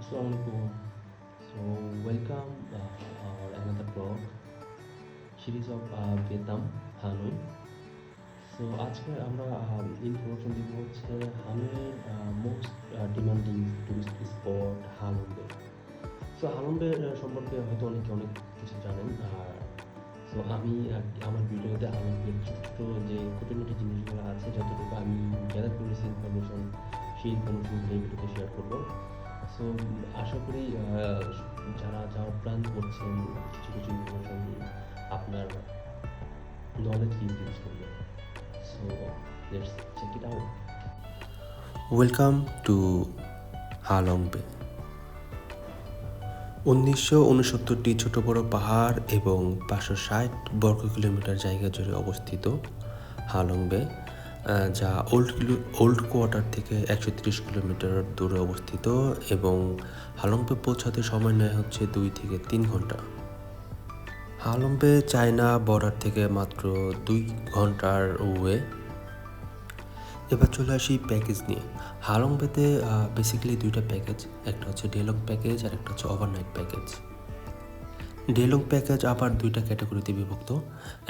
Assalamualaikum. So welcome our another blog series of Vietnam Hanoi. So আজকে আমরা information দিব হচ্ছে হানয়ের most demanding tourist spot Halong Bay. So Halong Bay সম্পর্কে হয়তো অনেকে অনেক কিছু জানেন। আর সো আমি আমার ভিডিওতে হালুম্বের ছোট্ট যে খুঁটিনাটি জিনিসগুলো আছে যতটুকু আমি গ্যাদার করেছি ইনফরমেশন সেই ইনফরমেশনগুলো এই ভিডিওতে শেয়ার করবো। সো আশা করি যারা যাওয়ার প্ল্যান করছেন কিছু কিছু ইনফরমেশন আপনার নলেজ ইনক্রিজ করবে। So let's check it out. Welcome to Halong bay. 1969টি ছোট বড় পাহাড় এবং 560 বর্গ কিলোমিটার জায়গা জুড়ে অবস্থিত হালং বে, যা ওল্ড কোয়ার্টার থেকে 130 কিলোমিটার দূরে অবস্থিত এবং হালং বে পৌঁছাতে সময় নেয় হচ্ছে 2 থেকে 3 ঘন্টা। হালং বে চায়না বর্ডার থেকে মাত্র 2 ঘন্টার ওয়ে। এবার চলে আসি প্যাকেজ নিয়ে। হালং বেতে বেসিক্যালি দুইটা প্যাকেজ, একটা হচ্ছে ডেলং প্যাকেজ আর একটা হচ্ছে ওভারনাইট প্যাকেজ। ডেলং প্যাকেজ আবার দুইটা ক্যাটাগরিতে বিভক্ত,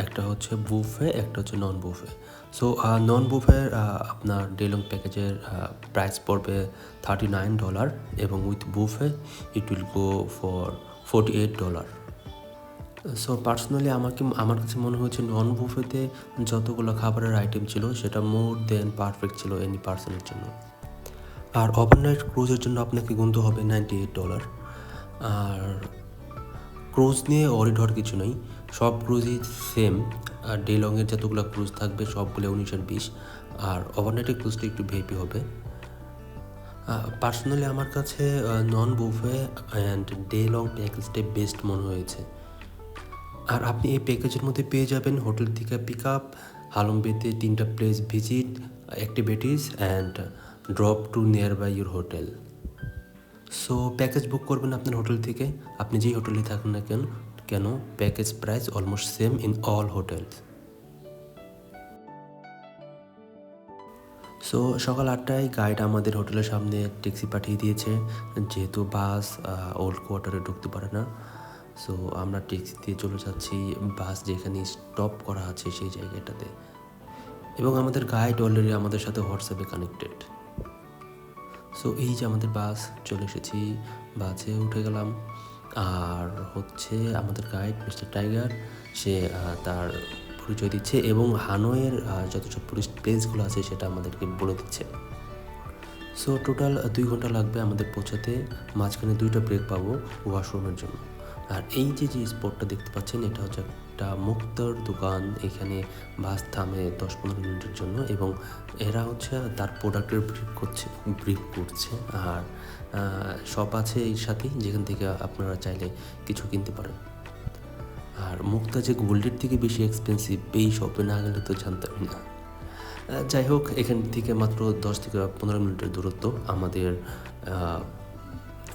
একটা হচ্ছে বুফে, একটা হচ্ছে নন বুফে। সো নন বুফের আপনার ডেলং প্যাকেজের প্রাইস পড়বে $39 এবং with buffet it will go for $48। So personally আমার কাছে মনে হয়েছে নন বুফেতে যতগুলো খাবারের আইটেম ছিল সেটা মোর দেন পারফেক্ট ছিল এনি পার্সনের জন্য। আর ওভারনাইট ক্রুজের জন্য আপনাকে গুনতে হবে $98। আর ক্রুজ নিয়ে অরিডর কিছু নেই, সব ক্রুজই সেম। আর ডেলংয়ের যতগুলো ক্রুজ থাকবে সবগুলো 19 আর 20, আর ওভারনাইটের ক্রুজটা একটু ভিআইপি হবে। পার্সোনালি আমার কাছে নন বুফে অ্যান্ড ডেলং প্যাকেজটা বেস্ট মনে হয়েছে। আর আপনি এই প্যাকেজের মধ্যে পেয়ে যাবেন হোটেল থেকে পিক আপ, হালং বেতে 3টা place visit, activities and drop to near by your hotel. So package book করবেন আপনার হোটেল থেকে, আপনি যেই হোটেলে থাকুন না কেন package price almost same in all hotels. So সকাল 8টায় গাইড আমাদের হোটেলের সামনে ট্যাক্সি পাঠিয়ে দিয়েছে, যেহেতু বাস ওল্ড কোয়ার্টারে ঢুকতে পারে না। সো আমরা ট্যাক্সি দিয়ে চলে যাচ্ছি বাস যেখানে স্টপ করা আছে সেই জায়গাটাতে, এবং আমাদের গাইড অলরেডি আমাদের সাথে হোয়াটসঅ্যাপে কানেক্টেড। সো এই যে আমাদের বাস, চলে এসেছি, বাসে উঠে গেলাম। আর হচ্ছে আমাদের গাইড মিস্টার টাইগার, সে তার পরিচয় দিচ্ছে এবং হানয়ের যত সব টুরিস্ট প্লেসগুলো আছে সেটা আমাদেরকে বলে দিচ্ছে। সো টোটাল 2 ঘন্টা লাগবে আমাদের পৌঁছাতে, মাঝখানে 2টা ব্রেক পাবো ওয়াশরুমের জন্য। আর এই যে স্পটটা দেখতে পাচ্ছেন এটা হচ্ছে একটা মুক্তোর দোকান, এখানে বাস থামে 10-15 মিনিটের জন্য এবং এরা হচ্ছে তার প্রোডাক্টের ব্রিফ করছে। আর শপ আছে এর সাথেই যেখান থেকে আপনারা চাইলে কিছু কিনতে পারেন। আর মুক্তা যে গোল্ডের থেকে বেশি এক্সপেন্সিভ, এই শপে না গেলে তো জানতামই না। যাই হোক, এখান থেকে মাত্র 10 থেকে 15 মিনিটের দূরত্ব আমাদের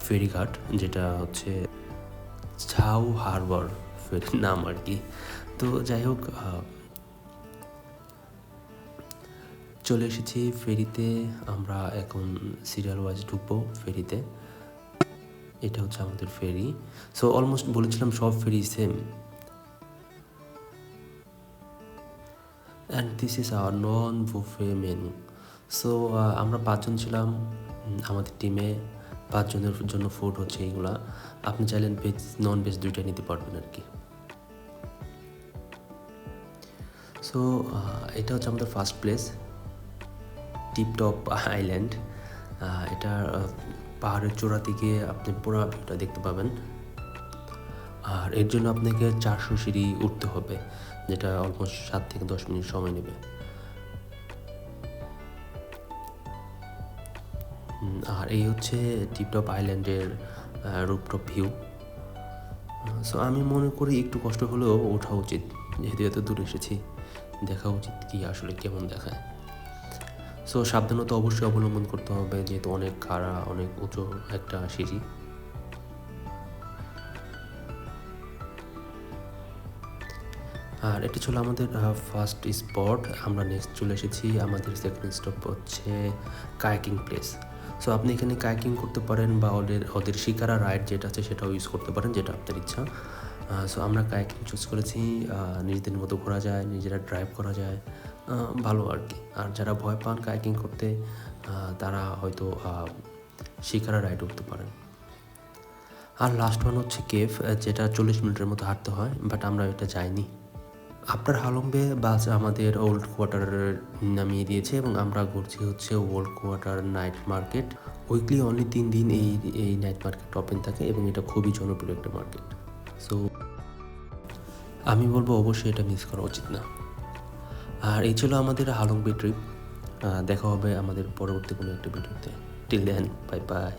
ফেরিঘাট, যেটা হচ্ছে ঝাউ হারবার ফেরির নাম আর কি। তো যাই হোক, চলে এসেছি ফেরিতে। আমরা এখন সিরিয়াল ওয়াইজ ঢুকবো ফেরিতে। এটা হচ্ছে আমাদের ফেরি। সো অলমোস্ট বলেছিলাম সব ferry same. And this is our non buffet menu. So আমরা 5 জন ছিলাম আমাদের টিমে, 5 জনের জন্য ফুড হচ্ছে এইগুলা। আপনি চাইলেন ভেজ নন ভেজ দুইটাই নিতে পারবেন আর কি। সো এটা হচ্ছে আমাদের ফার্স্ট প্লেস, টিপটপ আইল্যান্ড। এটা পাহাড়ের চূড়া থেকে আপনি পুরো ভিউটা দেখতে পাবেন। আর এর জন্য আপনাকে 400 সিঁড়ি উঠতে হবে, যেটা অলমোস্ট 7 থেকে 10 মিনিট সময় নেবে। আর এই হচ্ছে টিপটপ আইল্যান্ডের রুপটপ ভিউ। সো আমি মনে করি একটু কষ্ট হলেও ওঠা উচিত, যেহেতু এত দূরে এসেছি, দেখা উচিত কি আসলে কেমন দেখায়। সো সাবধানতা অবশ্যই অবলম্বন করতে হবে, যেহেতু অনেক খাড়া, অনেক উঁচু একটা সিঁড়ি। আর এটা ছিল আমাদের ফার্স্ট স্পট। আমরা নেক্সট চলে এসেছি, আমাদের সেকেন্ড স্টপ হচ্ছে কায়াকিং প্লেস। সো আপনি এখানে কায়াকিং করতে পারেন বা ওদের শিকারা রাইড যেটা আছে সেটাও ইউজ করতে পারেন, যেটা আপনার ইচ্ছা। সো আমরা কায়াকিং চুজ করেছি। নিজেদের মতো ঘোরা যায়, নিজেরা ড্রাইভ করা যায়, ভালো আর কি। আর যারা ভয় পান কায়াকিং করতে, তারা হয়তো শিকারা রাইড উঠতে পারেন। আর লাস্ট ওয়ান হচ্ছে কেভ, যেটা 40 মিনিটের মতো হাঁটতে হয়, বাট আমরা এটা যাইনি। আপনার হালম্বে বাস আমাদের ওল্ড কোয়ার্টারে নামিয়ে দিয়েছে এবং আমরা ঘুরছি হচ্ছে old quarter night market. Weekly only 3 দিন এই নাইট মার্কেট ওপেন থাকে এবং এটা খুবই জনপ্রিয় একটা মার্কেট। সো আমি বলবো অবশ্যই এটা মিস করা উচিত না। আর এই ছিল আমাদের হালংবে ট্রিপ। দেখা হবে আমাদের পরবর্তী কোনো একটা ভিডিওতে। Till then, bye by.